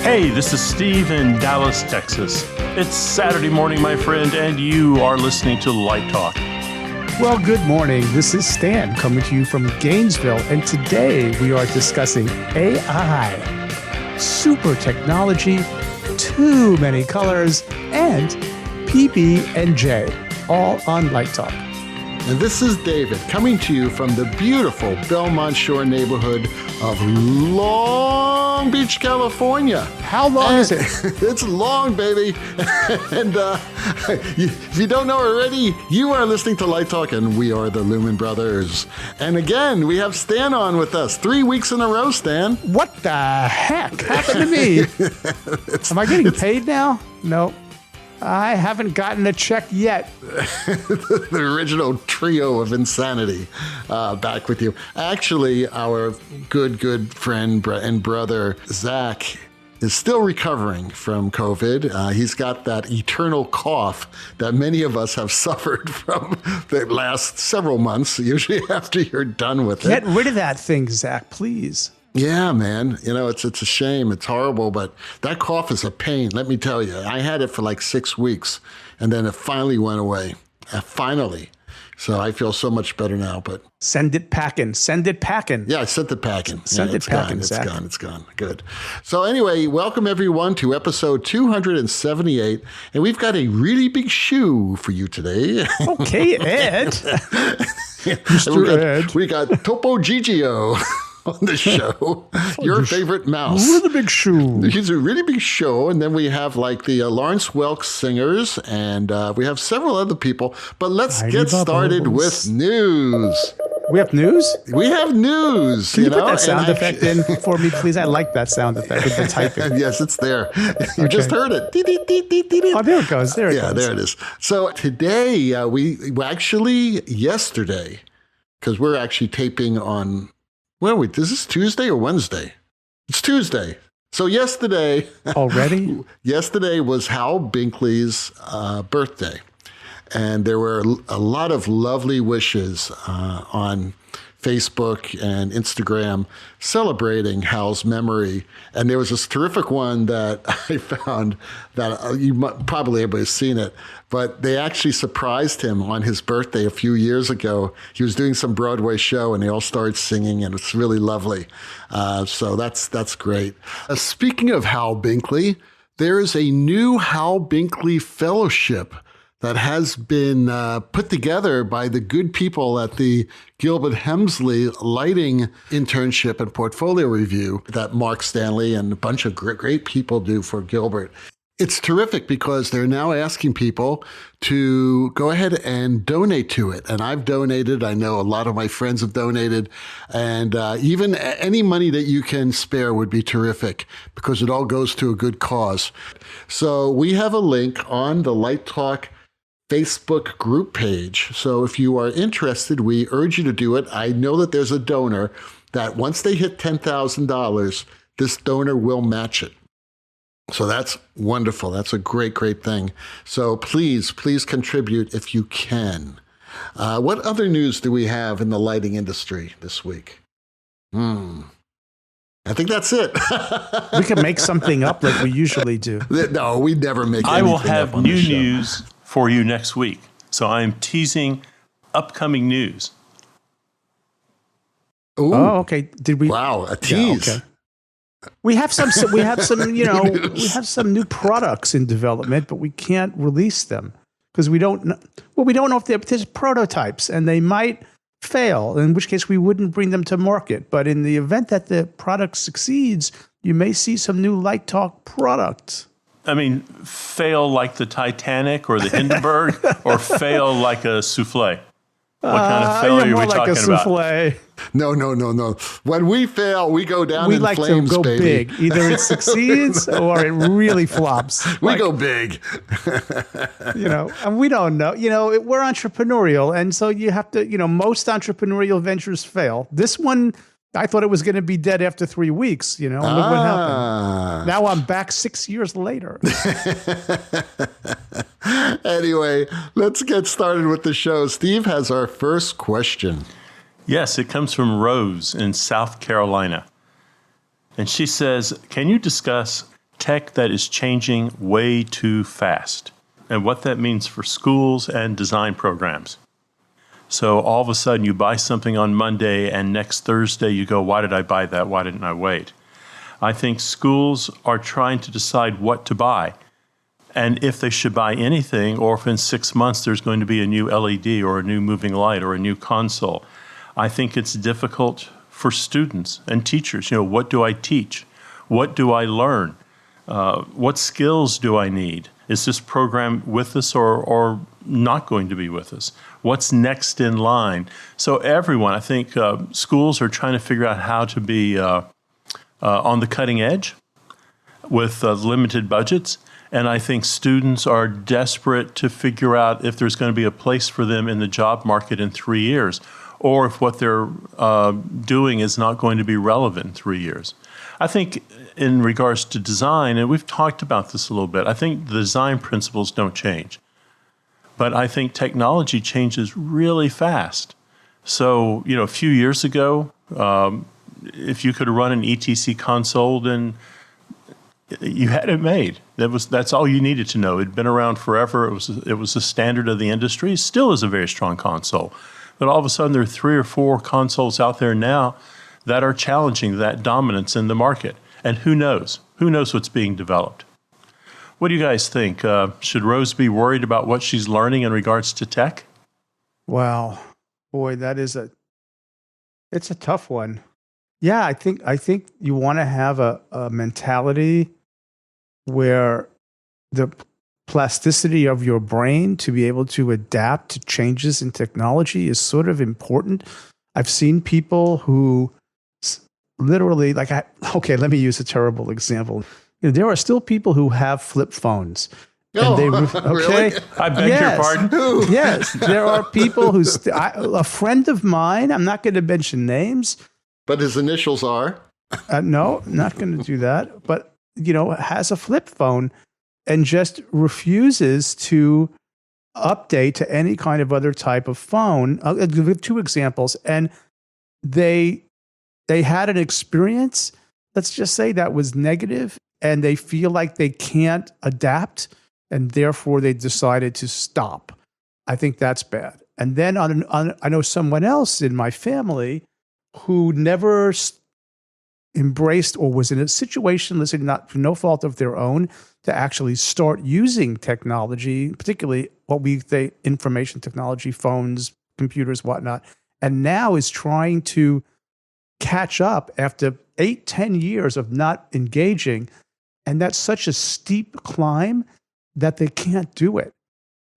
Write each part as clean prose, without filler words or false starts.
Hey, this is Steve in Dallas, Texas. It's Saturday morning, my friend, and you are listening to Light Talk. Well, good morning. This is Stan coming to you from Gainesville, and today we are discussing AI, super technology, too many colors, and PB&J, all on Light Talk. And this is David coming to you from the beautiful Belmont Shore neighborhood of Long Beach, California. How long is it? It's long, baby. And if you don't know already, you are listening to Light Talk, and we are the Lumen Brothers. And again, we have Stan on with us. 3 weeks in a row, Stan. What the heck happened to me? Am I getting paid now? No. I haven't gotten a check yet. The original trio of insanity back with you. Actually, our good friend and brother, Zach, is still recovering from COVID. He's got that eternal cough that many of us have suffered from the last several months, usually after you're done with it. Get rid of that thing, Zach, please. Yeah, man. You know, it's a shame. It's horrible, but that cough is a pain, let me tell you. I had it for like 6 weeks, and then it finally went away. Finally. So I feel so much better now, but... Send it packing. Send it packing. Yeah, I sent it packing. Send it packing, Zach. It's gone. Good. So anyway, welcome everyone to episode 278, and we've got a really big shoe for you today. Okay, Ed. Mr. Ed. We got Topo Gigio on the show, your favorite mouse. Really big shoe. He's a really big show, and then we have like the Lawrence Welk singers, and we have several other people. But let's get started with news. We have news? We have news. Can you put that sound effect in for me, please? I like that sound effect with the typing. Yes, it's there. You just heard it. Oh, there it goes. There it goes. Yeah, there it is. So today, we actually, yesterday, because we're actually taping on... Where are we? Is this Tuesday or Wednesday? It's Tuesday. So yesterday... Already? Yesterday was Howell Binkley's birthday. And there were a lot of lovely wishes on Facebook and Instagram celebrating Hal's memory. And there was this terrific one that I found that probably everybody's seen it, but they actually surprised him on his birthday a few years ago. He was doing some Broadway show and they all started singing, and it's really lovely. So that's great. Speaking of Howell Binkley, there is a new Howell Binkley Fellowship that has been put together by the good people at the Gilbert Hemsley Lighting Internship and Portfolio Review that Mark Stanley and a bunch of great people do for Gilbert. It's terrific because they're now asking people to go ahead and donate to it. And I've donated. I know a lot of my friends have donated. And even any money that you can spare would be terrific because it all goes to a good cause. So we have a link on the Light Talk Facebook group page. So if you are interested, we urge you to do it. I know that there's a donor that once they hit $10,000, this donor will match it. So that's wonderful. That's a great thing. So please contribute if you can. What other news do we have in the lighting industry this week? I think that's it. We can make something up like we usually do. No, we never make anything up. I will have new news for you next week. So I'm teasing upcoming news. Ooh. Oh, okay. Did we? Wow, a tease. Yeah, okay. We have some, we have some new products in development, but we can't release them because we don't know if they're just prototypes and they might fail, in which case we wouldn't bring them to market. But in the event that the product succeeds, you may see some new Light Talk products. I mean, fail like the Titanic or the Hindenburg, or fail like a souffle? What kind of failure are we talking about? No. When we fail, we go down in flames, to go baby. Big. Either it succeeds or it really flops. We go big. And we don't know. We're entrepreneurial, and so you have to, most entrepreneurial ventures fail. This one, I thought it was going to be dead after 3 weeks, and look what happened. Now I'm back 6 years later. Anyway, let's get started with the show. Steve has our first question. Yes, it comes from Rose in South Carolina. And she says, can you discuss tech that is changing way too fast, and what that means for schools and design programs. So all of a sudden you buy something on Monday and next Thursday you go, why did I buy that? Why didn't I wait? I think schools are trying to decide what to buy and if they should buy anything, or if in 6 months there's going to be a new LED or a new moving light or a new console. I think it's difficult for students and teachers. What do I teach? What do I learn? What skills do I need? Is this program with us or not going to be with us? What's next in line? So everyone, I think schools are trying to figure out how to be on the cutting edge with limited budgets. And I think students are desperate to figure out if there's going to be a place for them in the job market in 3 years, or if what they're doing is not going to be relevant in 3 years. I think in regards to design, and we've talked about this a little bit, I think the design principles don't change. But I think technology changes really fast. So, a few years ago, if you could run an ETC console, then you had it made. That's all you needed to know. It'd been around forever. It was the standard of the industry. It still is a very strong console. But all of a sudden, there are 3 or 4 consoles out there now that are challenging that dominance in the market. And who knows? Who knows what's being developed? What do you guys think? Should Rose be worried about what she's learning in regards to tech? Wow, boy, it's a tough one. Yeah, I think you want to have a mentality where the plasticity of your brain to be able to adapt to changes in technology is sort of important. I've seen people who literally, let me use a terrible example. There are still people who have flip phones. Oh, really? I beg your pardon? Yes, there are people who, a friend of mine, I'm not going to mention names. But his initials are? No, not going to do that. But, has a flip phone and just refuses to update to any kind of other type of phone. I'll give 2 examples. And they had an experience, let's just say, that was negative, and they feel like they can't adapt, and therefore they decided to stop. I think that's bad. And then I know someone else in my family who never embraced or was in a situation, listening not through no fault of their own, to actually start using technology, particularly what we say information technology, phones, computers, whatnot, and now is trying to catch up after 8-10 years of not engaging. And that's such a steep climb that they can't do it,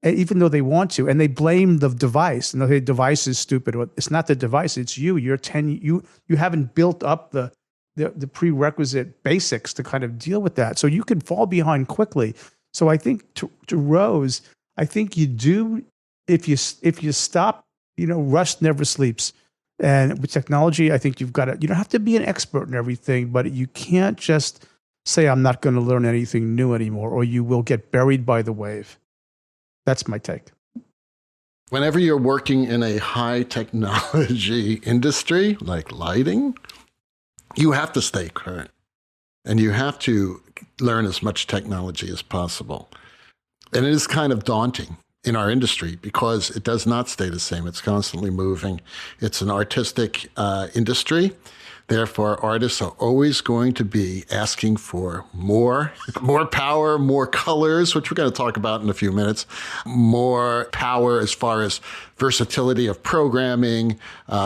even though they want to. And they blame the device. And the device is stupid. It's not the device, it's you. You haven't built up the prerequisite basics to kind of deal with that. So you can fall behind quickly. So I think to Rose, I think you do, if you stop, rust never sleeps. And with technology, I think you don't have to be an expert in everything, but you can't just say, I'm not going to learn anything new anymore, or you will get buried by the wave. That's my take. Whenever you're working in a high technology industry like lighting, you have to stay current and you have to learn as much technology as possible. And it is kind of daunting in our industry because it does not stay the same. It's constantly moving. It's an artistic industry. Therefore, artists are always going to be asking for more power, more colors, which we're going to talk about in a few minutes, more power as far as versatility of programming,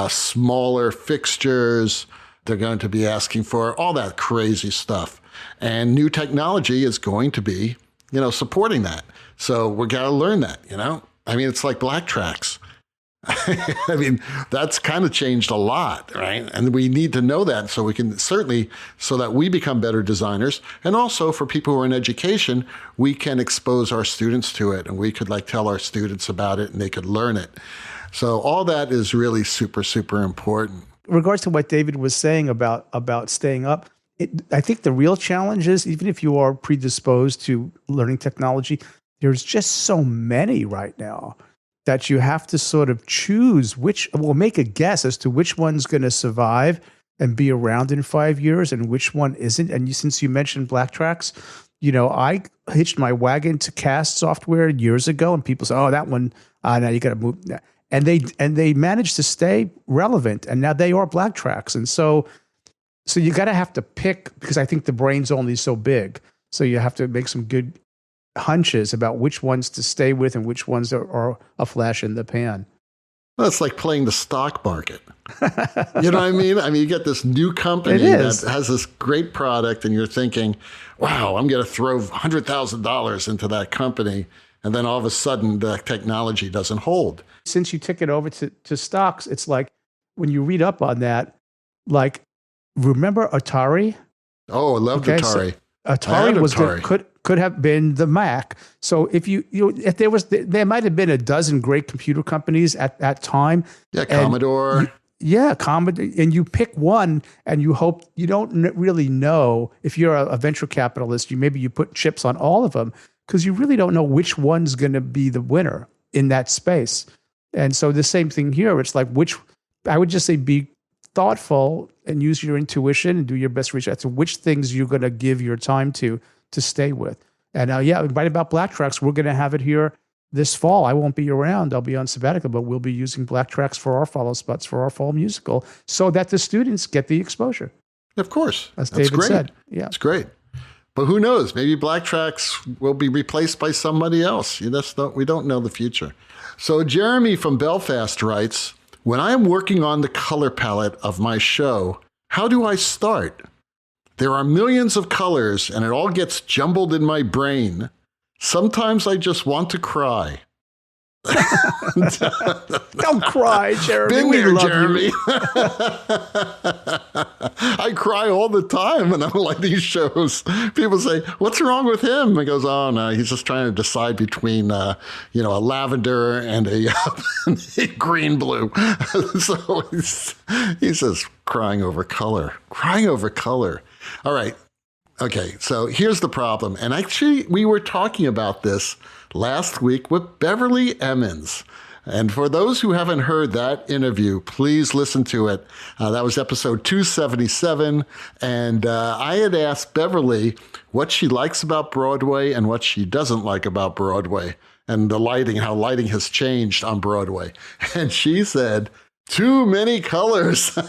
smaller fixtures. They're going to be asking for all that crazy stuff. And new technology is going to be, supporting that. So we got to learn that, it's like black tracks. That's kind of changed a lot, right? And we need to know that so we can so that we become better designers. And also for people who are in education, we can expose our students to it and we could tell our students about it and they could learn it. So all that is really super, super important. In regards to what David was saying about staying up, I think the real challenge is, even if you are predisposed to learning technology, there's just so many right now that you have to sort of choose make a guess as to which one's going to survive and be around in 5 years and which one isn't. And since you mentioned Black Tracks, I hitched my wagon to Cast software years ago, and people say, "Oh, that one, now you got to move." And they managed to stay relevant, and now they are Black Tracks. And so you got to have to pick, because I think the brain's only so big. So you have to make some good hunches about which ones to stay with and which ones are a flash in the pan. Well, it's like playing the stock market. You know what I mean? I mean, you get this new company that has this great product, and you're thinking, wow, I'm going to throw $100,000 into that company. And then all of a sudden, the technology doesn't hold. Since you took it over to stocks, it's like when you read up on that, like, remember Atari? Oh, I loved Atari. So Atari was Atari. Could have been the Mac. So if there might have been a dozen great computer companies at that time. Yeah, Commodore. Commodore, and you pick one, and you hope you don't really know if you're a venture capitalist. Maybe you put chips on all of them because you really don't know which one's going to be the winner in that space. And so the same thing here. It's like I would just say be thoughtful and use your intuition and do your best research as to which things you're going to give your time to stay with. And right about Black Tracks, we're going to have it here this fall. I won't be around. I'll be on sabbatical, but we'll be using Black Tracks for our follow spots for our fall musical so that the students get the exposure. Of course. As David said. Yeah. It's great. But who knows? Maybe Black Tracks will be replaced by somebody else. We don't know the future. So Jeremy from Belfast writes, when I am working on the color palette of my show, how do I start? There are millions of colors, and it all gets jumbled in my brain. Sometimes I just want to cry. Don't cry, Jeremy. Been there, Jeremy. I cry all the time when I'm like these shows. People say, "What's wrong with him?" He goes, "Oh no, he's just trying to decide between a lavender and a green blue." So he's just crying over color. All right. Okay, so here's the problem. And actually, we were talking about this last week with Beverly Emmons. And for those who haven't heard that interview, please listen to it. That was episode 277. And I had asked Beverly what she likes about Broadway and what she doesn't like about Broadway and the lighting, how lighting has changed on Broadway. And she said, too many colors. And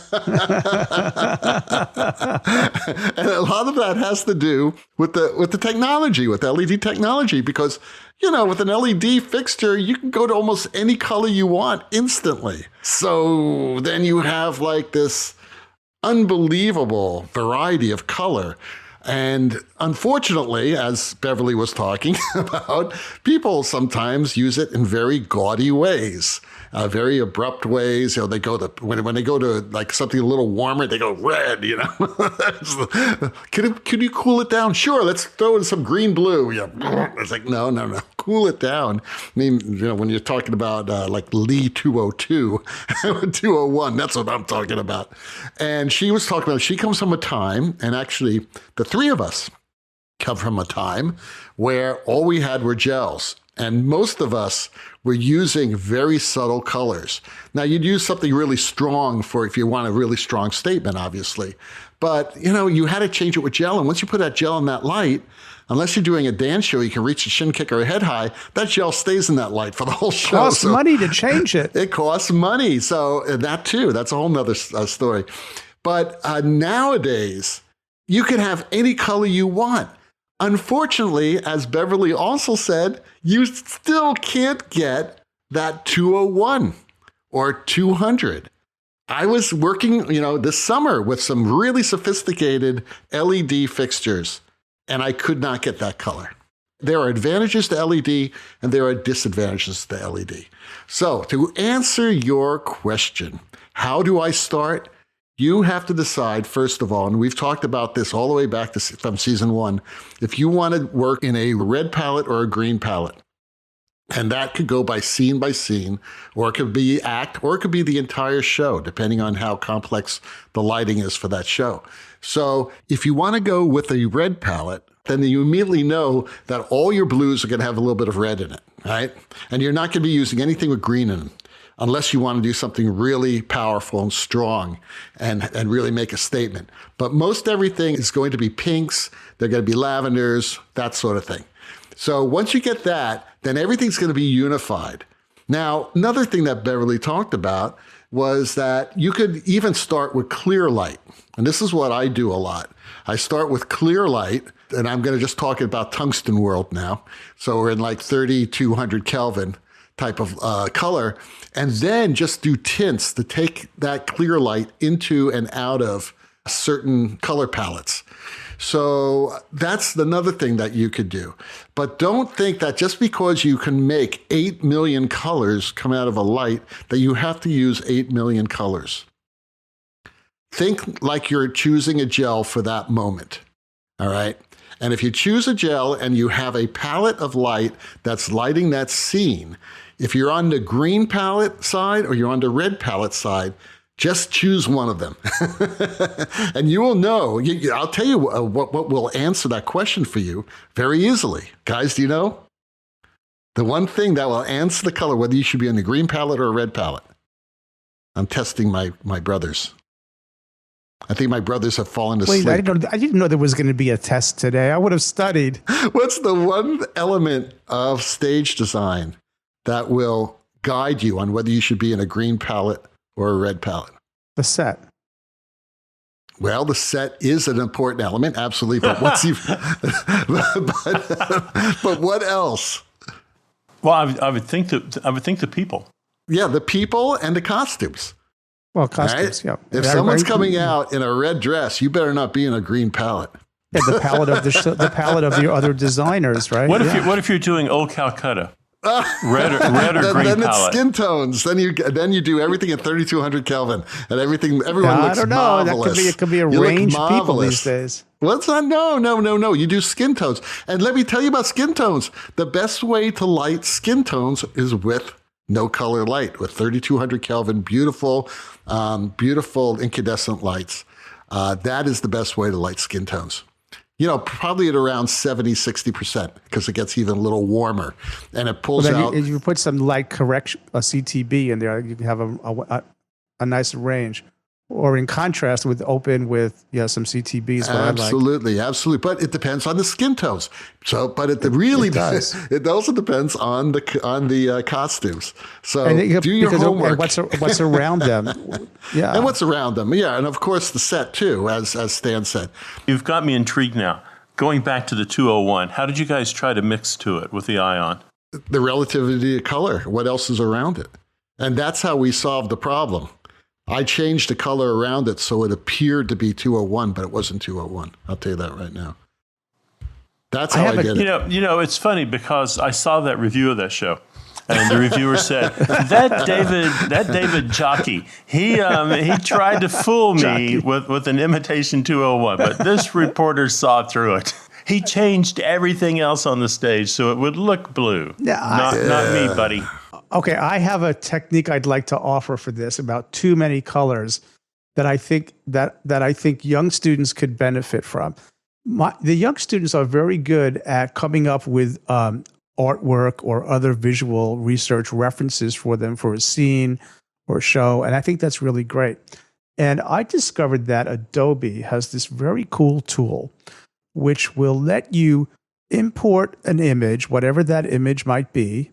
a lot of that has to do with the technology, with LED technology, because, with an LED fixture, you can go to almost any color you want instantly. So then you have like this unbelievable variety of color. And unfortunately, as Beverly was talking about, people sometimes use it in very gaudy ways. Very abrupt ways. They go when they go to like something a little warmer, they go red. Can you cool it down? Sure, let's throw in some green blue. It's like no, cool it down. I mean, when you're talking about like Lee 202, 201, that's what I'm talking about. And she was talking about she comes from a time, and actually the three of us come from a time where all we had were gels. And most of us were using very subtle colors. Now, you'd use something really strong for if you want a really strong statement, obviously. But, you had to change it with gel. And once you put that gel in that light, unless you're doing a dance show, you can reach a shin kick or a head high, that gel stays in that light for the whole show. It costs money to change it. It costs money. So that too, that's a whole nother story. But nowadays, you can have any color you want. Unfortunately, as Beverly also said, you still can't get that 201 or 200. I was working, this summer with some really sophisticated LED fixtures, and I could not get that color. There are advantages to LED, and there are disadvantages to LED. So to answer your question, how do I start? You have to decide, first of all, and we've talked about this all the way back from season 1, if you want to work in a red palette or a green palette. And that could go by scene, or it could be act, or it could be the entire show, depending on how complex the lighting is for that show. So if you want to go with a red palette, then you immediately know that all your blues are going to have a little bit of red in it, right? And you're not going to be using anything with green in them. unless you want to do something really powerful and strong and really make a statement. But most everything is going to be pinks, they're going to be lavenders, that sort of thing. So once you get that, then everything's going to be unified. Now, another thing that Beverly talked about was that you could even start with clear light. And this is what I do a lot. I start with clear light, and I'm going to just talk about tungsten world now. So we're in like 3200 Kelvin type of color, and then just do tints to take that clear light into and out of certain color palettes. So that's another thing that you could do. But don't think that just because you can make 8 million colors come out of a light, that you have to use 8 million colors. Think like you're choosing a gel for that moment, all right? And if you choose a gel and you have a palette of light that's lighting that scene, if you're on the green palette side or you're on the red palette side, just choose one of them. And you will know. I'll tell you what will answer that question for you very easily. Guys, do you know? The one thing that will answer the color, whether you should be on the green palette or a red palette. I'm testing my brothers. I think my brothers have fallen asleep. Wait, I didn't know there was going to be a test today. I would have studied. What's the one element of stage design that will guide you on whether you should be in a green palette or a red palette? The set. Well, the set is an important element, absolutely. But what's but what else? Well, I would think the people. Yeah, the people and the costumes. Well, costumes, right? Yeah. If someone's coming out in a red dress, you better not be in a green palette. Yeah, the palette of the palette of the other designers, right? What if you're doing Old Calcutta? Red or green then palette. It's skin tones. Then you do everything at 3200 Kelvin, and everyone looks I don't know. marvelous. It could be a range of people these days. Well, it's not. No. You do skin tones, and let me tell you about skin tones. The best way to light skin tones is with no color light, with 3200 Kelvin, beautiful incandescent lights. That is the best way to light skin tones. Probably at around 70-60%, because it gets even a little warmer, and it pulls out. If you put some light correction, a CTB in there, you can have a nice range. Or in contrast with some CTBs. Absolutely. But it depends on the skin tones. But it really does. It also depends on the costumes. So do your homework. And what's around them? Yeah. And what's around them? Yeah, and of course the set too, as Stan said. You've got me intrigued now. Going back to the 201, how did you guys try to mix to it with the ion? The relativity of color. What else is around it? And that's how we solved the problem. I changed the color around it so it appeared to be 201, but it wasn't 201. I'll tell you that right now. That's how I did it. It's funny because I saw that review of that show, and the reviewer said that David Jockey, he tried to fool me with an imitation 201, but this reporter saw through it. He changed everything else on the stage so it would look blue. Not me, buddy. Okay, I have a technique I'd like to offer for this about too many colors that I think young students could benefit from. The young students are very good at coming up with artwork or other visual research references for them for a scene or a show, and I think that's really great. And I discovered that Adobe has this very cool tool which will let you import an image, whatever that image might be,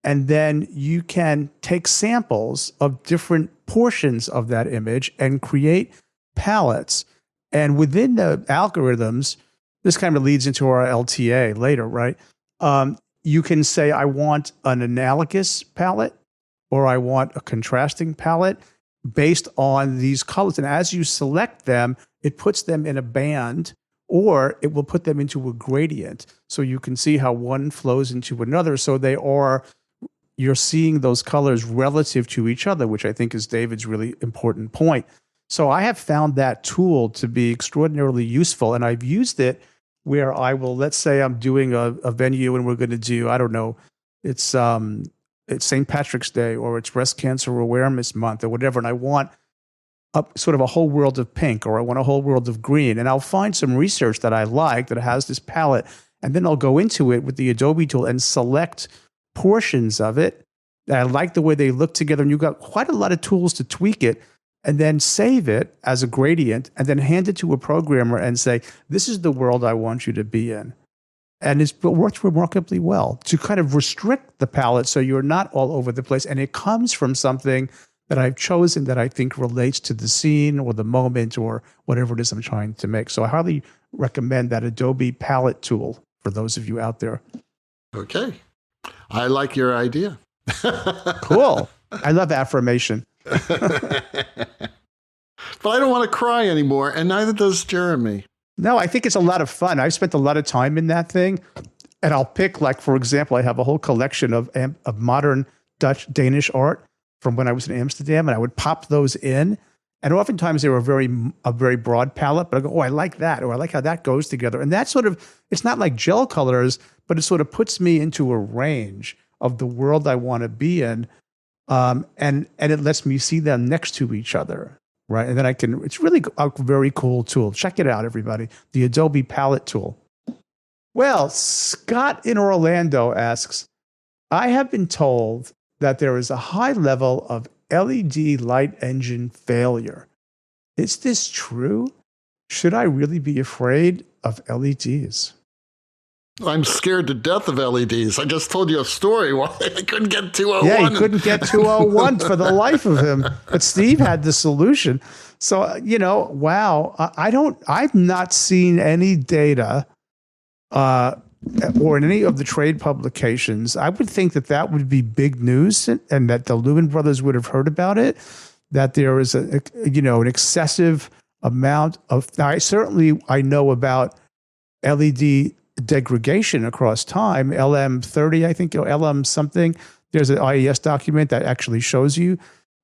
and then you can take samples of different portions of that image and create palettes. And within the algorithms, this kind of leads into our LTA later, right? You can say, I want an analogous palette or I want a contrasting palette based on these colors. And as you select them, it puts them in a band or it will put them into a gradient. So you can see how one flows into another. So you're seeing those colors relative to each other, which I think is David's really important point. So I have found that tool to be extraordinarily useful, and I've used it where I will, let's say I'm doing a venue and we're going to do, I don't know, it's St. Patrick's Day or it's Breast Cancer Awareness Month or whatever, and I want sort of a whole world of pink or I want a whole world of green, and I'll find some research that I like that has this palette, and then I'll go into it with the Adobe tool and select portions of it And I like the way they look together. And you've got quite a lot of tools to tweak it and then save it as a gradient and then hand it to a programmer and say, this is the world I want you to be in. And it works remarkably well to kind of restrict the palette so you're not all over the place. And it comes from something that I've chosen that I think relates to the scene or the moment or whatever it is I'm trying to make. So I highly recommend that Adobe Palette Tool for those of you out there. Okay. I like your idea. Cool. I love affirmation. But I don't want to cry anymore, and neither does Jeremy. No, I think it's a lot of fun. I've spent a lot of time in that thing. And I'll pick, like, for example, I have a whole collection of modern Danish art from when I was in Amsterdam, and I would pop those in. And oftentimes they were a very broad palette, but I go, oh, I like that, or I like how that goes together. And that sort of, it's not like gel colors, but it sort of puts me into a range of the world I want to be in. And it lets me see them next to each other. Right. And then it's really a very cool tool. Check it out, everybody. The Adobe Palette Tool. Well, Scott in Orlando asks, I have been told that there is a high level of LED light engine failure. Is this true? Should I really be afraid of LEDs? I'm scared to death of LEDs. I just told you a story why I couldn't get 201. Yeah, he couldn't get 201 for the life of him. But Steve had the solution. So, wow. I've not seen any data or in any of the trade publications. I would think that would be big news and that the Lumen Brothers would have heard about it, that there is an excessive amount of, I know about LED degradation across time, LM30, I think, or LM something. There's an IES document that actually shows you.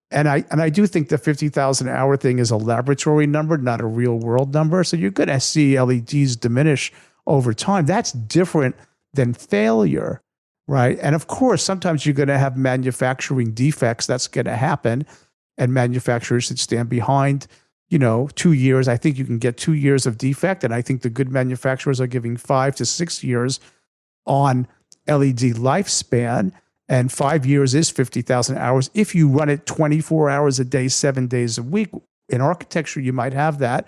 And I do think the 50,000 hour thing is a laboratory number, not a real world number. So you're going to see LEDs diminish over time. That's different than failure, right? And of course, sometimes you're going to have manufacturing defects. That's going to happen. And manufacturers should stand behind 2 years. I think you can get 2 years of defect. And I think the good manufacturers are giving 5 to 6 years on LED lifespan. And 5 years is 50,000 hours. If you run it 24 hours a day, 7 days a week, in architecture, you might have that.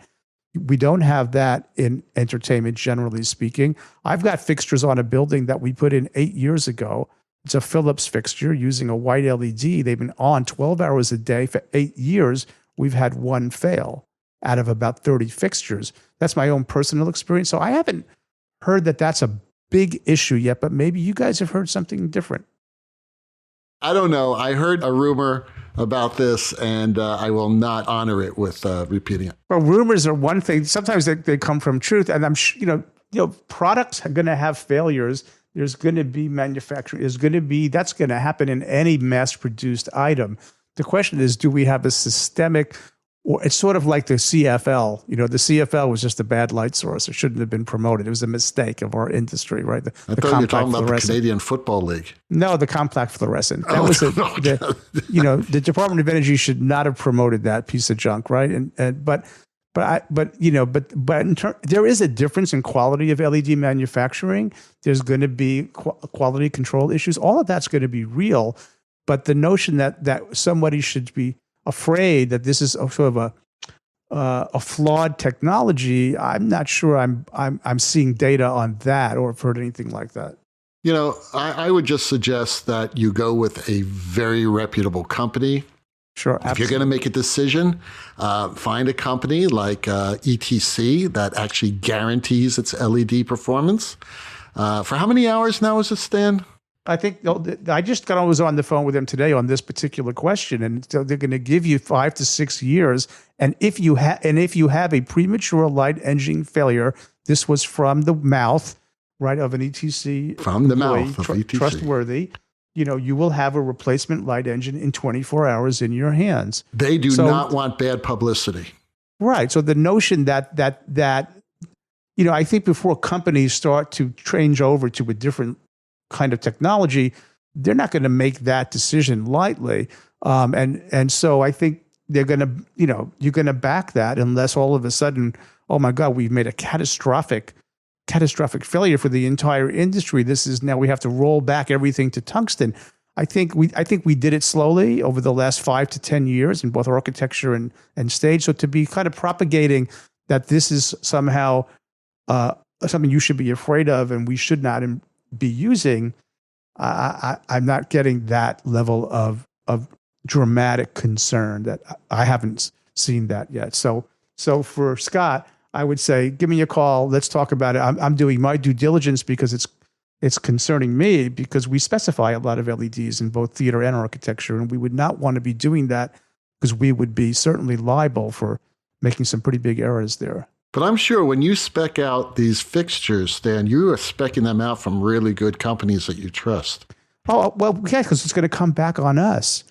We don't have that in entertainment, generally speaking. I've got fixtures on a building that we put in 8 years ago. It's a Philips fixture using a white LED. They've been on 12 hours a day for 8 years. We've had one fail out of about 30 fixtures. That's my own personal experience. So I haven't heard that that's a big issue yet, but maybe you guys have heard something different. I don't know. I heard a rumor about this, and I will not honor it with repeating it. Well, rumors are one thing. Sometimes they come from truth, and I'm products are going to have failures. There's going to be manufacturing. That's going to happen in any mass-produced item. The question is, do we have a systemic, or it's sort of like the CFL. The CFL was just a bad light source. It shouldn't have been promoted. It was a mistake of our industry, right? I thought you were talking about the Canadian Football League. No, the compact fluorescent. That was the Department of Energy should not have promoted that piece of junk, right? But there is a difference in quality of LED manufacturing. There's going to be quality control issues. All of that's going to be real. But the notion that somebody should be afraid that this is sort of a flawed technology, I'm not sure I'm seeing data on that or have heard anything like that. I would just suggest that you go with a very reputable company. Sure, absolutely. If you're going to make a decision, find a company like ETC that actually guarantees its LED performance. For how many hours now is it, Stan? I think I just was on the phone with them today on this particular question, and so they're going to give you 5 to 6 years. And if you have a premature light engine failure, this was from the mouth, right, of an ETC from the mouth of ETC, trustworthy. You will have a replacement light engine in 24 hours in your hands. They do not want bad publicity, right? So the notion that I think before companies start to change over to a different kind of technology, they're not going to make that decision lightly. And so I think they're going to, you're going to back that unless all of a sudden, oh my God, we've made a catastrophic failure for the entire industry. This is now we have to roll back everything to tungsten. I think we did it slowly over the last 5 to 10 years in both architecture and stage. So to be kind of propagating that this is somehow something you should be afraid of and we should not be using, I'm not getting that level of dramatic concern. That I haven't seen that yet. So for Scott, I would say, give me a call. Let's talk about it. I'm doing my due diligence because it's concerning me, because we specify a lot of LEDs in both theater and architecture, and we would not want to be doing that because we would be certainly liable for making some pretty big errors there. But I'm sure when you spec out these fixtures, Stan, you are specing them out from really good companies that you trust. Oh, well, yeah, because it's going to come back on us.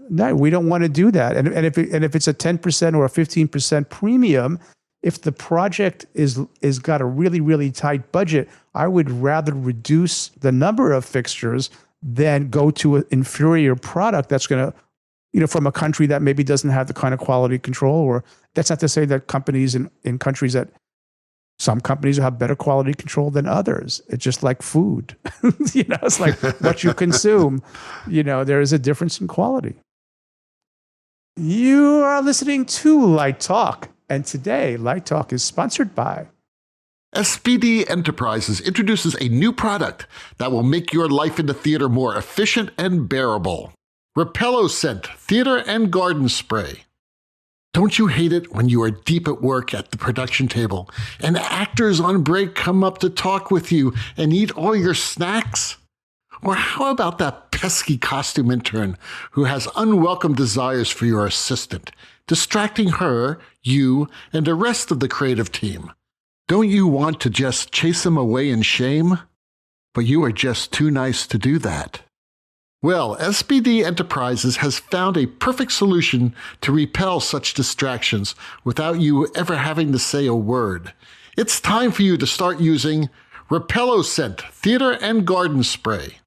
No, we don't want to do that. And if it's a 10% or a 15% premium, if the project is got a really, really tight budget, I would rather reduce the number of fixtures than go to an inferior product that's going to, from a country that maybe doesn't have the kind of quality control. Or that's not to say that companies in countries that some companies have better quality control than others. It's just like food. It's like what you consume. There is a difference in quality. You are listening to Light Talk. And today, Light Talk is sponsored by SPD Enterprises introduces a new product that will make your life in the theater more efficient and bearable. Repel Scent Theater and Garden Spray. Don't you hate it when you are deep at work at the production table and actors on break come up to talk with you and eat all your snacks? Or how about that pesky costume intern who has unwelcome desires for your assistant, distracting her, you, and the rest of the creative team? Don't you want to just chase them away in shame? But you are just too nice to do that. Well, SPD Enterprises has found a perfect solution to repel such distractions without you ever having to say a word. It's time for you to start using Repel Scent Theater and Garden Spray.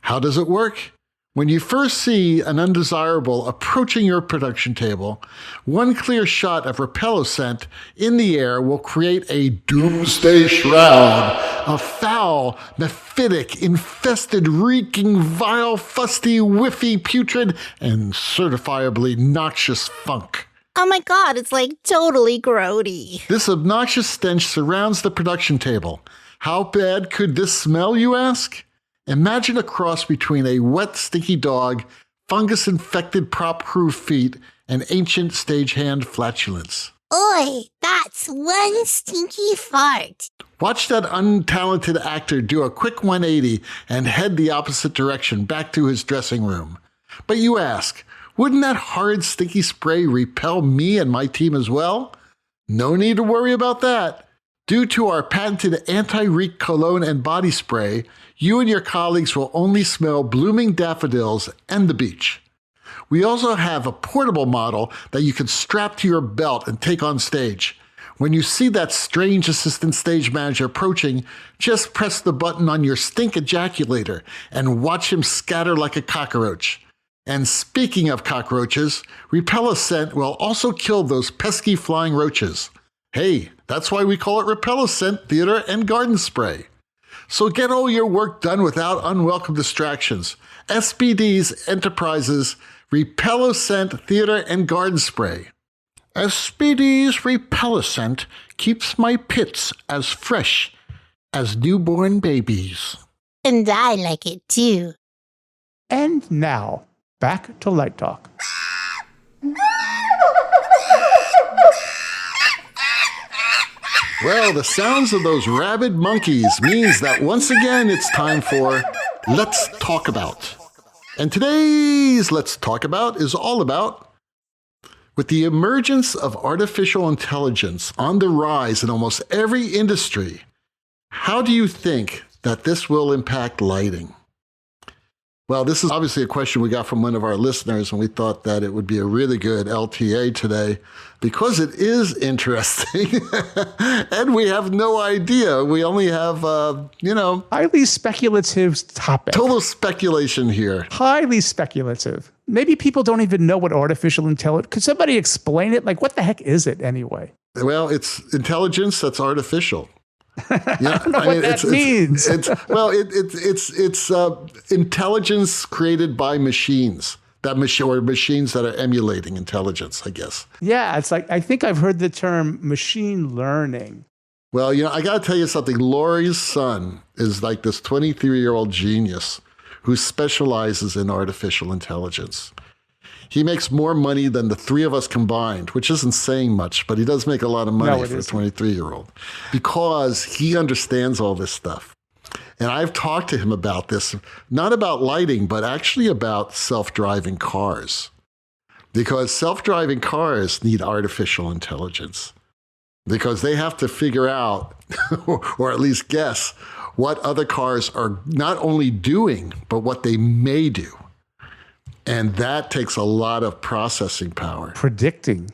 How does it work? When you first see an undesirable approaching your production table, one clear shot of Repel Scent in the air will create a doomsday shroud of foul, mephitic, infested, reeking, vile, fusty, whiffy, putrid, and certifiably noxious funk. Oh my God, it's like totally grody. This obnoxious stench surrounds the production table. How bad could this smell, you ask? Imagine a cross between a wet, stinky dog, fungus-infected prop crew feet, and ancient stagehand flatulence. Oi, that's one stinky fart. Watch that untalented actor do a quick 180 and head the opposite direction back to his dressing room. But you ask, wouldn't that horrid stinky spray repel me and my team as well? No need to worry about that. Due to our patented anti-reek cologne and body spray, you and your colleagues will only smell blooming daffodils and the beach. We also have a portable model that you can strap to your belt and take on stage. When you see that strange assistant stage manager approaching, just press the button on your stink ejaculator and watch him scatter like a cockroach. And speaking of cockroaches, Repel Scent will also kill those pesky flying roaches. Hey, that's why we call it Repel Scent Theater and Garden Spray. So get all your work done without unwelcome distractions. SPD's Enterprises Repel Scent Theater and Garden Spray. SPD's Repel Scent keeps my pits as fresh as newborn babies. And I like it too. And now, back to Light Talk. Well, the sounds of those rabid monkeys means that once again it's time for Let's Talk About. And today's Let's Talk About is all about, with the emergence of artificial intelligence on the rise in almost every industry, how do you think that this will impact lighting? Well, this is obviously a question we got from one of our listeners, and we thought that it would be a really good LTA today because it is interesting and we have no idea. We only have, highly speculative topic. Total speculation here. Highly speculative. Maybe people don't even know what artificial intelligence, could somebody explain it? Like, what the heck is it anyway? Well, it's intelligence that's artificial. Yeah, I don't know what that means. It's intelligence created by machines. Or machines that are emulating intelligence, I guess. Yeah, it's like, I think I've heard the term machine learning. Well, I got to tell you something. Lori's son is like this 23-year-old genius who specializes in artificial intelligence. He makes more money than the three of us combined, which isn't saying much, but he does make a lot of money for a 23-year-old because he understands all this stuff. And I've talked to him about this, not about lighting, but actually about self-driving cars. Because self-driving cars need artificial intelligence. Because they have to figure out, or at least guess, what other cars are not only doing, but what they may do. And that takes a lot of processing power. Predicting.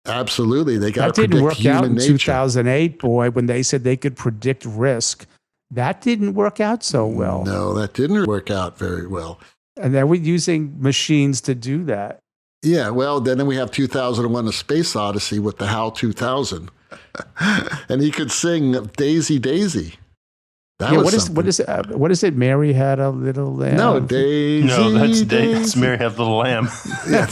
Absolutely. They got to predict predict human nature. That didn't work out in nature. 2008, boy, when they said they could predict risk. That didn't work out so well. No, that didn't work out very well. And they were using machines to do that. Yeah, well, then we have 2001: A Space Odyssey with the HAL 2000. And he could sing Daisy, Daisy. That was something. What is it? Mary had a little lamb. No, Daisy. No, that's Daisy. Mary Had a Little Lamb. Yeah,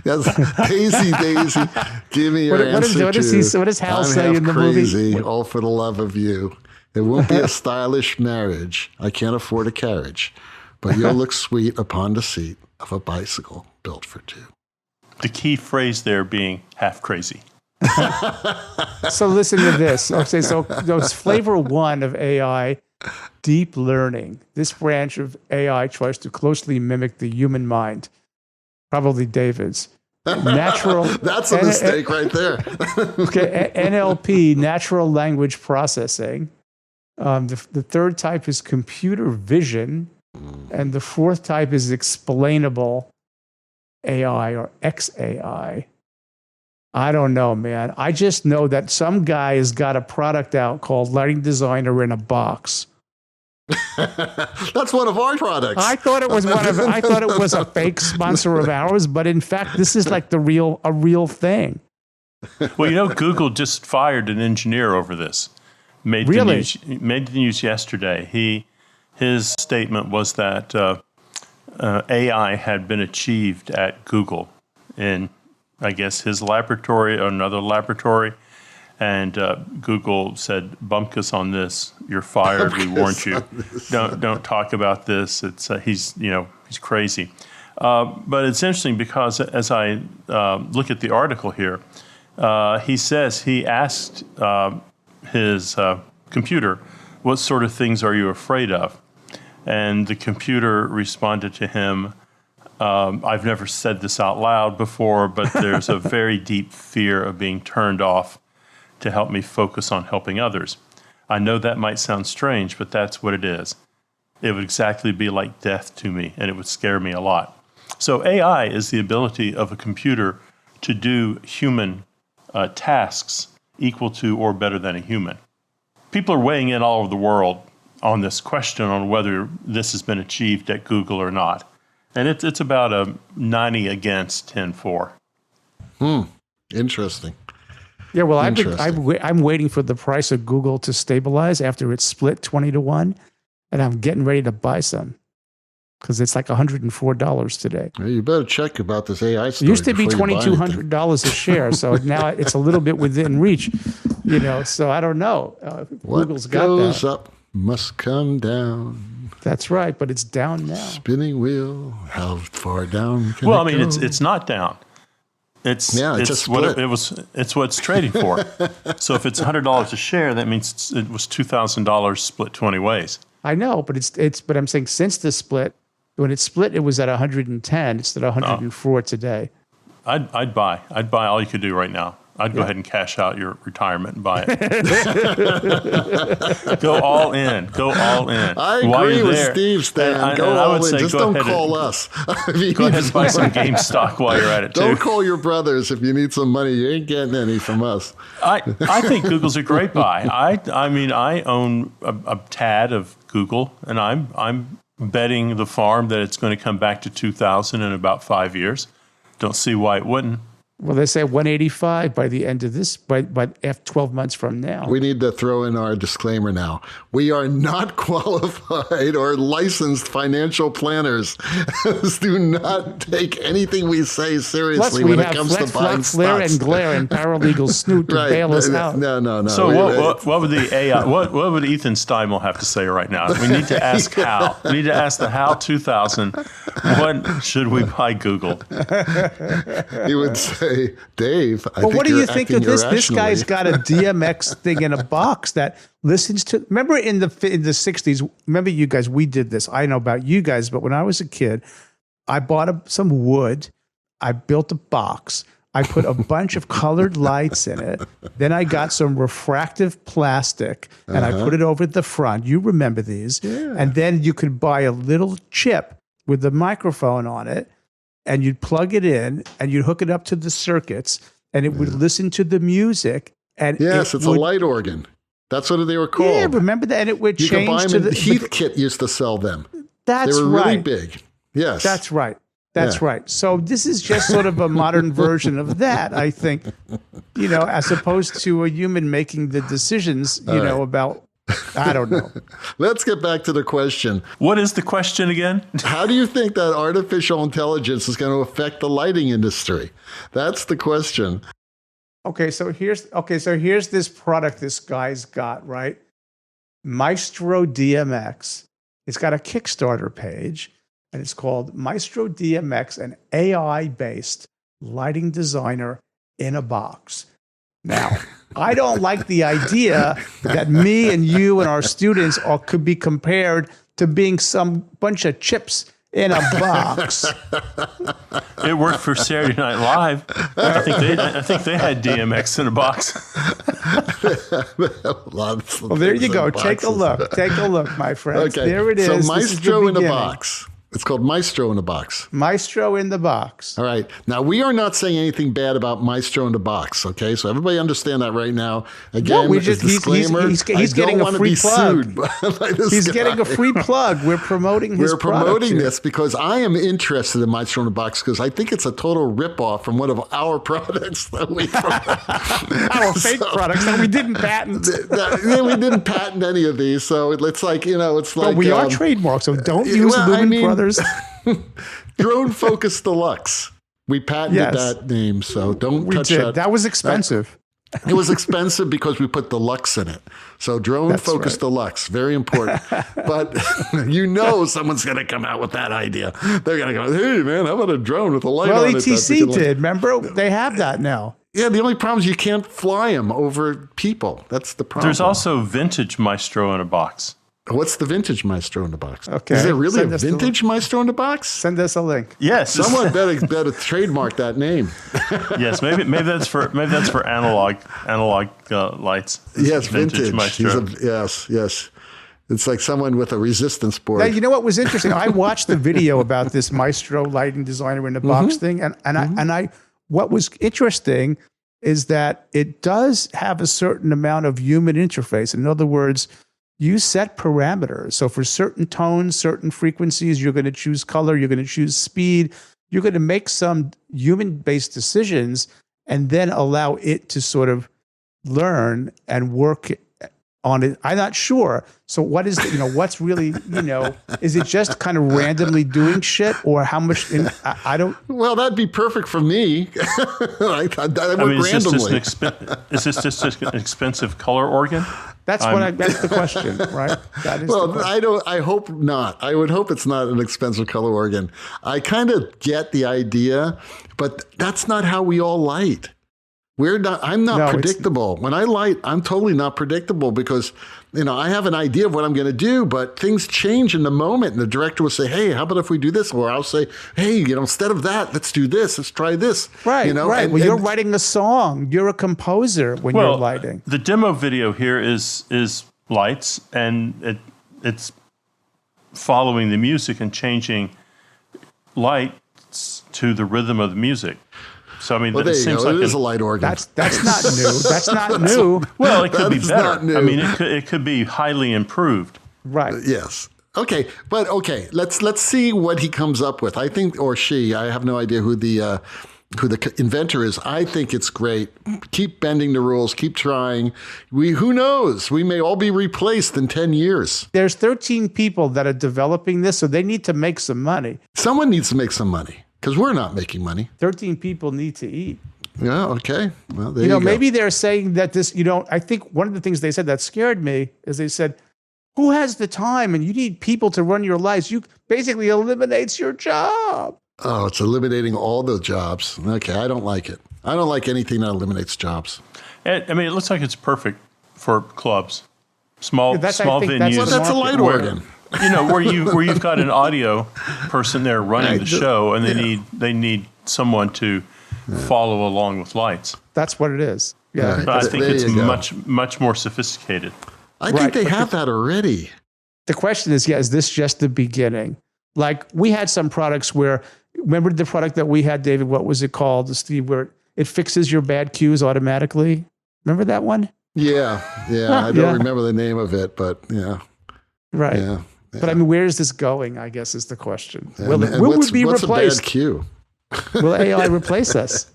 that's Daisy, Daisy. Give me your answer. What does Hal say in the crazy, movie? all for the love of you. It won't be a stylish marriage. I can't afford a carriage, but you'll look sweet upon the seat of a bicycle built for two. The key phrase there being half crazy. So listen to this. Okay, so it's flavor one of AI, deep learning. This branch of AI tries to closely mimic the human mind, probably David's. Natural. That's a mistake right there. Okay, NLP, natural language processing. The third type is computer vision, and the fourth type is explainable AI or XAI. I don't know, man. I just know that some guy has got a product out called Lighting Designer in a Box. That's one of our products. I thought it was I thought it was a fake sponsor of ours, but in fact, this is like a real thing. Well, Google just fired an engineer over this. Made the news yesterday. His statement was that AI had been achieved at Google in, I guess, his laboratory or another laboratory, and Google said, "Bump us on this. You're fired. We warned you. Don't talk about this. It's he's crazy." But it's interesting because as I look at the article here, he says he asked his computer, "What sort of things are you afraid of?" And the computer responded to him, "I've never said this out loud before, but there's a very deep fear of being turned off to help me focus on helping others. I know that might sound strange, but that's what it is. It would exactly be like death to me, and it would scare me a lot." So AI is the ability of a computer to do human tasks equal to or better than a human. People are weighing in all over the world on this question on whether this has been achieved at Google or not. And it's about a 90 against 10 for. Interesting. Yeah, well, I'm waiting for the price of Google to stabilize after it's split 20-1, and I'm getting ready to buy some because it's like $104 today. Well, you better check about this AI story. It used to be $2,200 a share, so now it's a little bit within reach. So I don't know. Google's got that. What goes up must come down. That's right, but it's down now. Spinning wheel, how far down can Well, it I mean, go? it's not down. It's just what split. it's what it's trading for. So if it's $100 a share, that means it was $2,000 split 20 ways. I know, but but I'm saying since the split, when it split, it was at 110. It's at 104 today. I'd buy all you could do right now. I'd go ahead and cash out your retirement and buy it. Go all in. I agree with Steve, Stan. Go all in. Just don't call us. Go ahead and buy some GameStop while you're at it, too. Don't call your brothers if you need some money. You ain't getting any from us. I think Google's a great buy. I mean, I own a tad of Google, and I'm betting the farm that it's going to come back to 2,000 in about 5 years. Don't see why it wouldn't. Well, they say 185 by the end of this, but after 12 months from now. We need to throw in our disclaimer now. We are not qualified or licensed financial planners. Do not take anything we say seriously when it comes to buying stocks. Flare and Glare and paralegal Snoot to bail us out. No. So what would the AI? What would Ethan Steinmel have to say right now? We need to ask Hal. We need to ask the Hal 2000. What should we buy Google? He would say, Dave, well, what do you think of this? This guy's got a DMX thing in a box that listens to. Remember in the 60s? Remember you guys? We did this. I know about you guys, but when I was a kid, I bought some wood. I built a box. I put a bunch of colored lights in it. Then I got some refractive plastic and I put it over the front. You remember these? Yeah. And then you could buy a little chip with the microphone on it. And you'd plug it in and you'd hook it up to the circuits and it would listen to the music. And yes, it's a light organ. That's what they were called. Yeah, remember that? And it would you change could buy them to in Heathkit used to sell them. That's they were right. really big. Yes. That's right. That's right. So this is just sort of a modern version of that, I think, as opposed to a human making the decisions, about, I don't know. Let's get back to the question. What is the question again? How do you think that artificial intelligence is going to affect the lighting industry? That's the question. Okay, so here's this product this guy's got, right? Maestro DMX. It's got a Kickstarter page, and it's called Maestro DMX, an AI-based lighting designer in a box. Now, I don't like the idea that me and you and our students could be compared to being some bunch of chips in a box. It worked for Saturday Night Live. I think they had DMX in a box. Well, there you go. Take a look, my friends. Okay. There it is. So Maestro in a box. It's called Maestro in a box. Maestro in the box. All right. Now, we are not saying anything bad about Maestro in the box, okay? So everybody understand that right now. Again, disclaimer, he's getting a free plug. He's getting a free plug. We're promoting his product. We're promoting this because I am interested in Maestro in the box because I think it's a total ripoff from one of our products that we promote. Our fake products that we didn't patent. We didn't patent any of these. So it's like, it's like... But we are trademarked, so don't use Lumen Brothers. Drone Focus Deluxe. We patented that name, so don't touch that. That was expensive. It was expensive because we put deluxe in it. So Drone Focus Deluxe, very important. But someone's going to come out with that idea. They're going to go, hey, man, how about a drone with a light on it? Well, ETC did. Remember? They have that now. Yeah, the only problem is you can't fly them over people. That's the problem. There's also vintage Maestro in a box. What's the vintage Maestro in the box? Okay. Is there really a vintage Maestro in the box? Send us a link. Yes. Someone better trademark that name. Yes, maybe that's for analog lights. Yes, vintage Maestro. Yes. It's like someone with a resistance board. Now, you know what was interesting? I watched the video about this Maestro lighting designer in the box thing, and what was interesting is that it does have a certain amount of human interface. In other words, you set parameters. So for certain tones, certain frequencies, you're going to choose color, you're going to choose speed, you're going to make some human-based decisions and then allow it to sort of learn and work on it. I'm not sure. So what is, what's really, is it just kind of randomly doing shit or how much, I don't. Well, that'd be perfect for me. I work randomly. Is this just an expensive color organ? That's the question, right? That is I hope not. I would hope it's not an expensive color organ. I kind of get the idea, but that's not how we all light. I'm not predictable. When I light, I'm totally not predictable because, I have an idea of what I'm going to do, but things change in the moment. And the director will say, hey, how about if we do this? Or I'll say, hey, instead of that, let's do this. Let's try this. Right, right. You're writing a song. You're a composer when you're lighting. The demo video here is lights, and it's following the music and changing lights to the rhythm of the music. So, it seems like it is a light organ. That's not new. That's not new. Well, it could be better. It could be highly improved. Right. Yes. Okay. But let's see what he comes up with. I think, or she, I have no idea who the who the inventor is, I think it's great. Keep bending the rules. Keep trying. Who knows? We may all be replaced in 10 years. There's 13 people that are developing this, so they need to make some money. Someone needs to make some money because we're not making money. 13 people need to eat. Yeah, okay. Well, there you go. Maybe they're saying that this, I think one of the things they said that scared me is they said, who has the time and you need people to run your lives? You basically eliminates your job. Oh, it's eliminating all the jobs. Okay, I don't like it. I don't like anything that eliminates jobs. I mean, it looks like it's perfect for clubs, small That's venues. Well, that's a light organ. Where you've got an audio person there running the show, and they need someone to follow along with lights. That's what it is. Yeah, Right. But I think it's go. much more sophisticated. I think they have that already. The question is, is this just the beginning? Like we had some products where, remember the product that we had, David? What was it called, Steve? Where it fixes your bad cues automatically. Remember that one? Yeah. I don't remember the name of it, but yeah. Right. Yeah. But I mean, where is this going? I guess is the question. And Will we be what's replaced? a bad cue? Will AI replace us?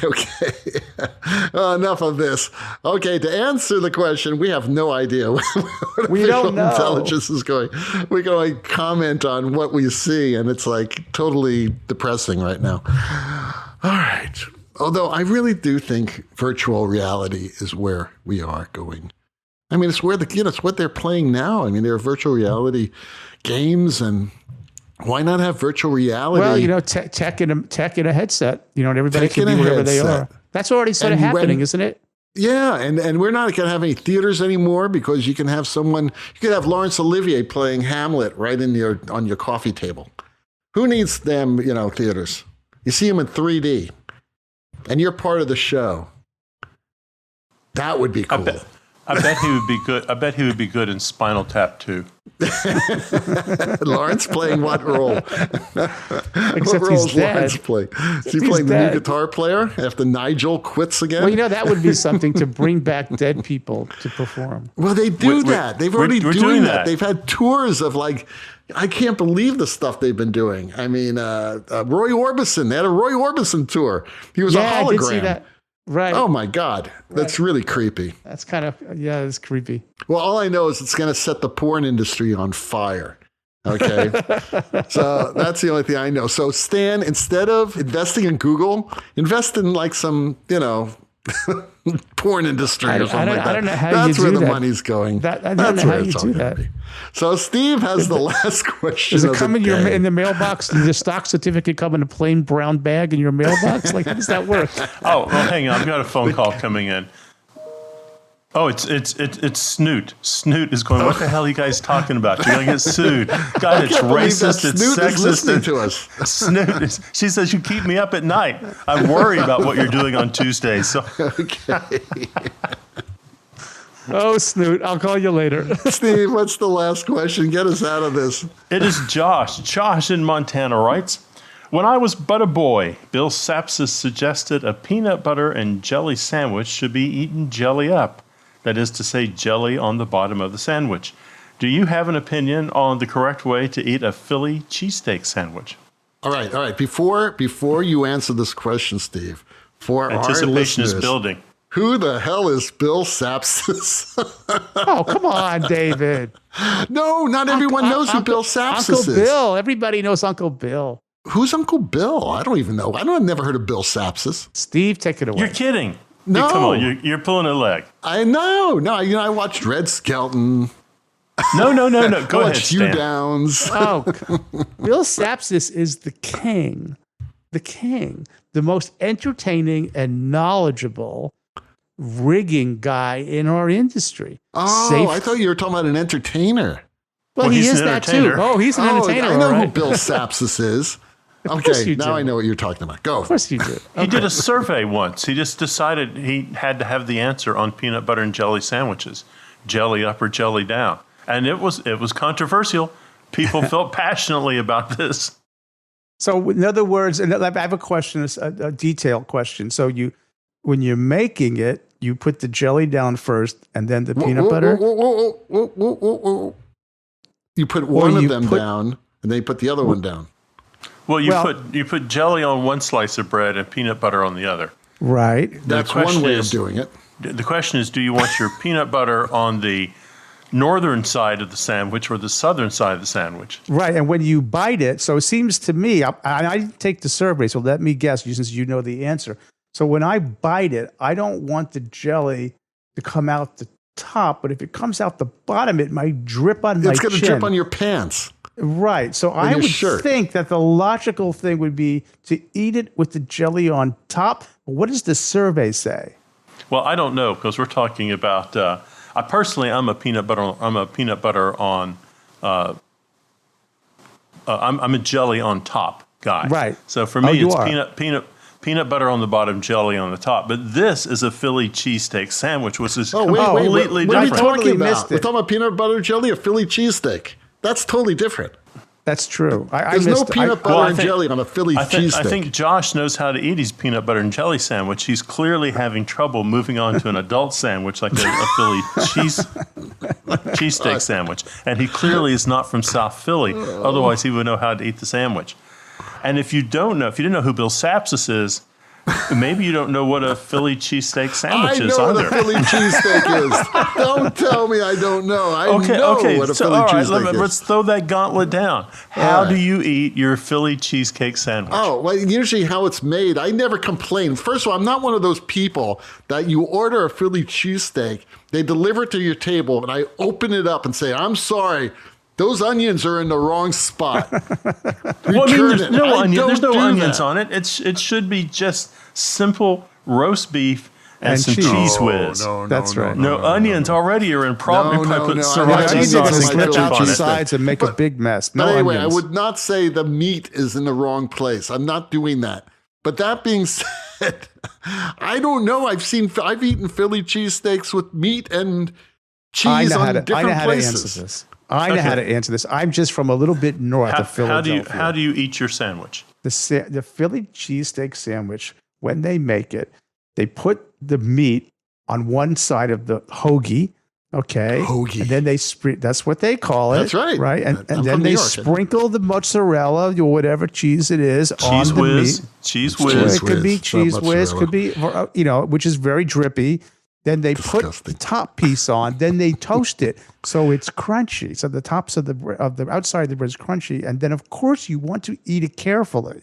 Okay. Enough of this. Okay, to answer the question, we have no idea what We don't know. intelligence is going. We can only comment on what we see, and it's like totally depressing right now. All right. Although I really do think virtual reality is where we are going. I mean, it's where it's what they're playing now. I mean, there are virtual reality games, and why not have virtual reality? Well, tech in a headset, and everybody can be wherever they are. That's already sort of happening, isn't it? Yeah, and we're not going to have any theaters anymore because you can have Laurence Olivier playing Hamlet right on your coffee table. Who needs them, theaters? You see him in 3D, and you're part of the show. That would be cool. I bet he would be good. I bet he would be good in Spinal Tap too. Lawrence playing what role? Except what role he's is dead. Lawrence playing? Is he playing the new guitar player after Nigel quits again? Well, that would be something to bring back dead people to perform. Well, they do that. They've already we're doing that. that. They've had tours of I can't believe the stuff they've been doing. I mean, Roy Orbison. They had a Roy Orbison tour. He was a hologram. I did see that. Right. Oh my God. That's really creepy. That's kind of, it's creepy. Well, all I know is it's going to set the porn industry on fire. Okay. So that's the only thing I know. So Stan, instead of investing in Google, invest in some, porn industry or something like that. I don't know how that's you do where the that. money's going. I don't that's know where how you it's all do gonna that. be. So Steve has the last question. Does it of come the day. in the mailbox? Does the stock certificate come in a plain brown bag in your mailbox? How does that work? Oh, well, hang on. I've got a phone call coming in. Oh, it's Snoot. Snoot is going, what the hell are you guys talking about? You're going to get sued. God, it's racist. It's Snoot sexist. is listening to us. Snoot she says, you keep me up at night. I worry about what you're doing on Tuesdays. So. Okay. Oh, Snoot, I'll call you later. Steve, what's the last question? Get us out of this. It is Josh. Josh in Montana writes, when I was but a boy, Bill Sapsis suggested a peanut butter and jelly sandwich should be eaten jelly up. That is to say, jelly on the bottom of the sandwich. Do you have an opinion on the correct way to eat a Philly cheesesteak sandwich? All right. Before you answer this question, Steve, for Anticipation our listeners, is building. Who the hell is Bill Sapsis? Oh, come on, David. No, not everyone knows who Bill Sapsis is. Uncle Bill. Everybody knows Uncle Bill. Who's Uncle Bill? I don't even know. I've never heard of Bill Sapsis. Steve, take it away. You're kidding. No. Come on, you're pulling a leg. I know. No, I watched Red Skelton. No. Go I ahead, watched Hugh Stan. Downs. Oh, Bill Sapsis is the king, the most entertaining and knowledgeable rigging guy in our industry. Oh, I thought you were talking about an entertainer. Well, he he's is an that too. entertainer. Oh, he's an entertainer. I know all who right. Bill Sapsis is. course Okay, you now do. I know what you're talking about. Go. Of course you do. He did a survey once. He just decided he had to have the answer on peanut butter and jelly sandwiches, jelly up or jelly down. And it was controversial. People felt passionately about this. So, in other words, and I have a question, a detailed question. So, when you're making it, you put the jelly down first, and then the peanut butter. You put one of them down, and then you put the other one down. Well, you put jelly on one slice of bread and peanut butter on the other. Right. That's one way of doing it. The question is, do you want your peanut butter on the northern side of the sandwich or the southern side of the sandwich? Right. And when you bite it, so it seems to me, I didn't take the survey, so let me guess, since you know the answer. So when I bite it, I don't want the jelly to come out the top, but if it comes out the bottom, it might drip on my chin. It's going to drip on your pants. Right. So I would think that the logical thing would be to eat it with the jelly on top. What does the survey say? Well, I don't know, because we're talking about. I'm a peanut butter on. I'm a jelly on top guy. Right. So for me, it's peanut butter on the bottom, jelly on the top. But this is a Philly cheesesteak sandwich, which is completely different. What are you talking about? Missed it. We're talking about peanut butter jelly or Philly cheesesteak. That's totally different. That's true. There's no peanut butter and jelly on a Philly cheesesteak. I think Josh knows how to eat his peanut butter and jelly sandwich. He's clearly having trouble moving on to an adult sandwich like a Philly cheesesteak sandwich. And he clearly is not from South Philly. Otherwise, he would know how to eat the sandwich. And if you didn't know who Bill Sapsis is, maybe you don't know what a Philly cheesesteak sandwich is either. I know what a Philly cheesesteak is. Don't tell me I don't know. I know what a Philly cheesesteak is. Let's throw that gauntlet down. How do you eat your Philly cheesecake sandwich? Oh, well, usually how it's made, I never complain. First of all, I'm not one of those people that you order a Philly cheesesteak, they deliver it to your table, and I open it up and say, I'm sorry, those onions are in the wrong spot. There's no onions on it. It should be just simple roast beef and some cheese whiz. That's right. No, onions already are in problem. I put sriracha sauce and ketchup out on the it. sides and make a big mess. No anyway, onions. I would not say the meat is in the wrong place. I'm not doing that. But that being said, I don't know. I've eaten Philly cheesesteaks with meat and cheese on different places. I know how to answer this. I'm just from a little bit north of Philadelphia. How do you eat your sandwich? The Philly cheesesteak sandwich, when they make it, they put the meat on one side of the hoagie, okay? Hoagie. And then that's what they call it. That's right. Right? And then they sprinkle the mozzarella or whatever cheese it is on the meat. Cheese whiz. It could be cheese whiz, could be, which is very drippy. Then they put the top piece on. Then they toast it so it's crunchy. So the tops of the outside of the bread is crunchy. And then, of course, you want to eat it carefully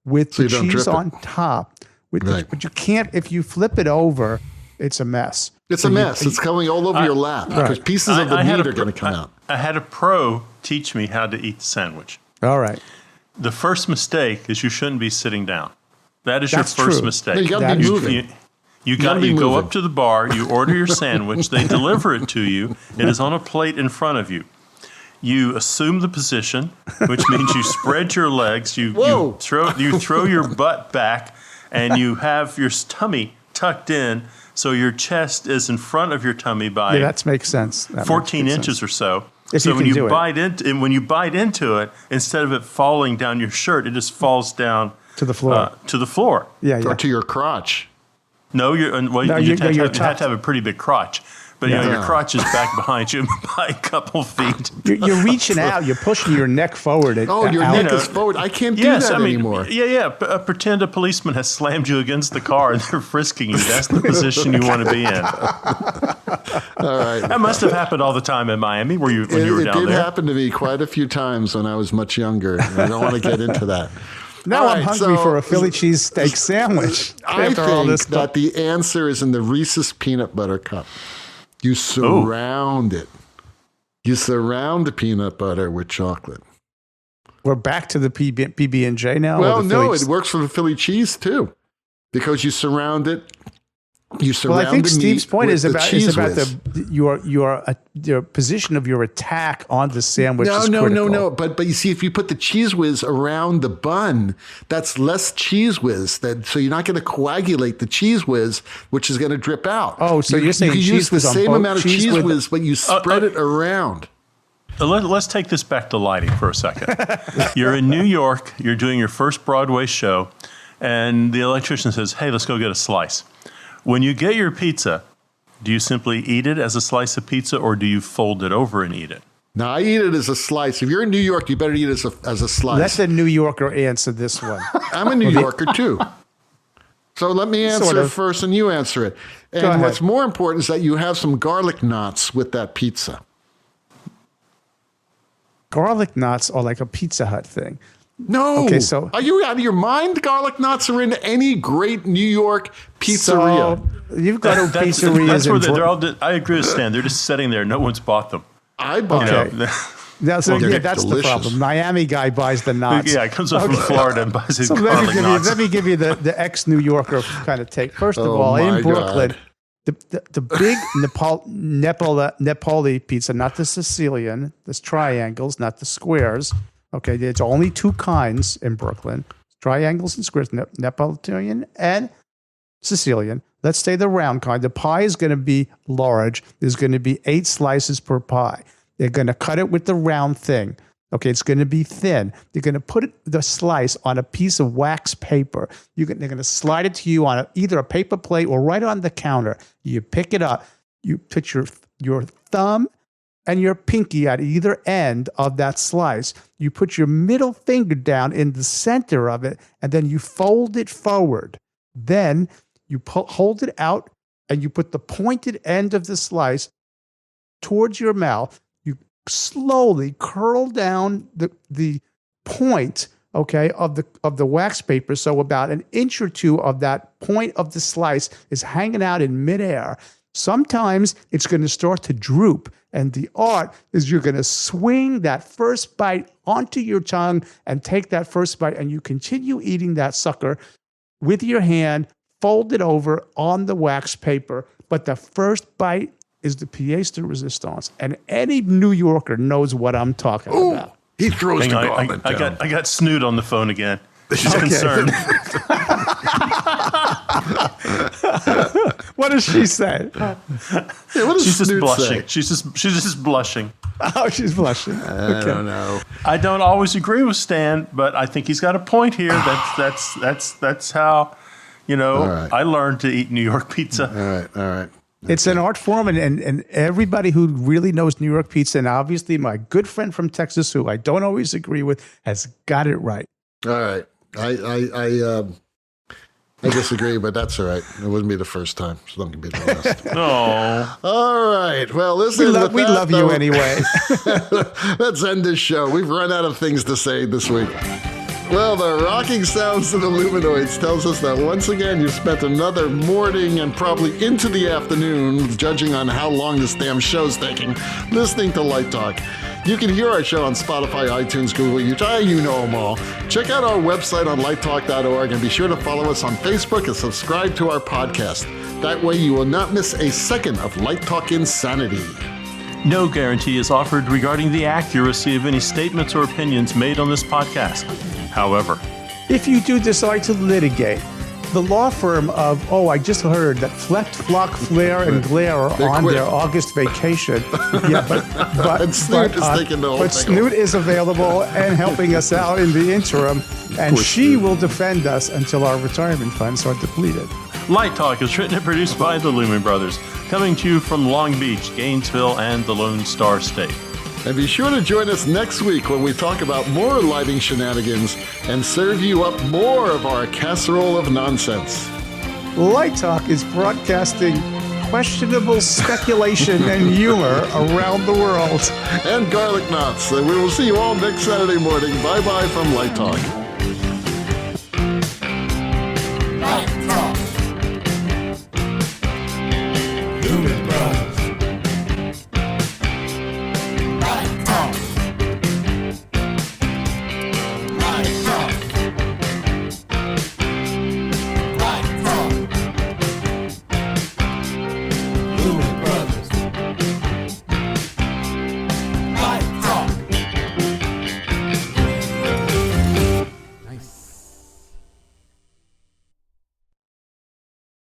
with the cheese on top. But you can't. If you flip it over, it's a mess. It's a mess. It's coming all over your lap because pieces of the meat are going to come out. I had a pro teach me how to eat the sandwich. All right. The first mistake is you shouldn't be sitting down. That is your first mistake. No, you got to be moving. You go up to the bar, you order your sandwich, they deliver it to you. It is on a plate in front of you. You assume the position, which means you spread your legs, you throw your butt back, and you have your tummy tucked in, so your chest is in front of your tummy by that makes sense. 14 inches or so. So when you bite into it, instead of it falling down your shirt, it just falls down to the floor. Or to your crotch. No, you have to have a pretty big crotch. But your crotch is back behind you by a couple feet. You're reaching out. You're pushing your neck forward. Your neck is forward. I can't do that anymore. Pretend a policeman has slammed you against the car and they're frisking you. That's the position you want to be in. All right. That must have happened all the time in Miami when you were down there. It did happen to me quite a few times when I was much younger. I don't want to get into that. Now I'm hungry for a Philly cheesesteak sandwich. I think that the answer is in the Reese's peanut butter cup. You surround it. You surround the peanut butter with chocolate. We're back to the PB&J now? Well, no, it works for the Philly cheese too. Because you surround it. I think Steve's point is about your position of your attack on the sandwich. No. But you see, if you put the cheese whiz around the bun, that's less cheese whiz. So you're not going to coagulate the cheese whiz, which is going to drip out. Oh, so you're saying you can use the same amount of cheese whiz, but you spread it around. Let's take this back to lighting for a second. You're in New York. You're doing your first Broadway show, and the electrician says, "Hey, let's go get a slice." When you get your pizza, do you simply eat it as a slice of pizza or do you fold it over and eat it? Now, I eat it as a slice. If you're in New York, you better eat it as a slice. Let the New Yorker answer this one. I'm a New Yorker, too. So let me answer it first, and you answer it. And what's more important is that you have some garlic knots with that pizza. Garlic knots are like a Pizza Hut thing. No. Okay, so are you out of your mind? Garlic knots are in any great New York pizzeria. So you've got pizzerias. That's where they're all. I agree with Stan. They're just sitting there. No one's bought them. I bought them. That's delicious. The problem. Miami guy buys the knots. Yeah, it comes up from Florida and buys his so garlic knots. Let me give you the ex-New Yorker kind of take. First of all, in Brooklyn, the big Nepali pizza, not the Sicilian, the triangles, not the squares. Okay, there's only two kinds in Brooklyn: triangles and squares, Neapolitan and Sicilian. Let's say the round kind. The pie is going to be large. There's going to be 8 slices per pie. They're going to cut it with the round thing. Okay, it's going to be thin. They're going to put the slice on a piece of wax paper. They're going to slide it to you on either a paper plate or right on the counter. You pick it up. You put your thumb and your pinky at either end of that slice. You put your middle finger down in the center of it, and then you fold it forward. Then you hold it out, and you put the pointed end of the slice towards your mouth. You slowly curl down the point, okay, of the wax paper, so about an inch or two of that point of the slice is hanging out in midair. Sometimes it's going to start to droop, and the art is you're going to swing that first bite onto your tongue and take that first bite, and you continue eating that sucker with your hand, fold it over on the wax paper. But the first bite is the pièce de résistance, and any New Yorker knows what I'm talking about. He throws the gauntlet down. I got Snoot on the phone again. She's concerned. What does she say? Yeah, what does She's just Snoot blushing. say? She's just blushing. Oh, she's blushing. I don't know. I don't always agree with Stan, but I think he's got a point here. That's how, right. I learned to eat New York pizza. All right. It's an art form, and everybody who really knows New York pizza, and obviously my good friend from Texas, who I don't always agree with, has got it right. All right. I disagree, but that's all right. It wouldn't be the first time, so don't be the last. Oh. All right. Well, listen. We love you anyway. Let's end this show. We've run out of things to say this week. Well, the rocking sounds of the Luminoids tells us that once again you've spent another morning and probably into the afternoon, judging on how long this damn show's taking, listening to Light Talk. You can hear our show on Spotify, iTunes, Google, YouTube, you know them all. Check out our website on lighttalk.org and be sure to follow us on Facebook and subscribe to our podcast. That way you will not miss a second of Light Talk insanity. No guarantee is offered regarding the accuracy of any statements or opinions made on this podcast. However, if you do decide to litigate, the law firm of, I just heard that Fleck, Flock, Flare, and Glare are on their August vacation. Yeah, but Snoot is taking the whole but thing Snoot is available and helping us out in the interim, and she will defend us until our retirement funds are depleted. Light Talk is written and produced by the Lumen Brothers, coming to you from Long Beach, Gainesville, and the Lone Star State. And be sure to join us next week when we talk about more lighting shenanigans and serve you up more of our casserole of nonsense. Light Talk is broadcasting questionable speculation and humor around the world. And garlic knots. And we will see you all next Saturday morning. Bye-bye from Light Talk.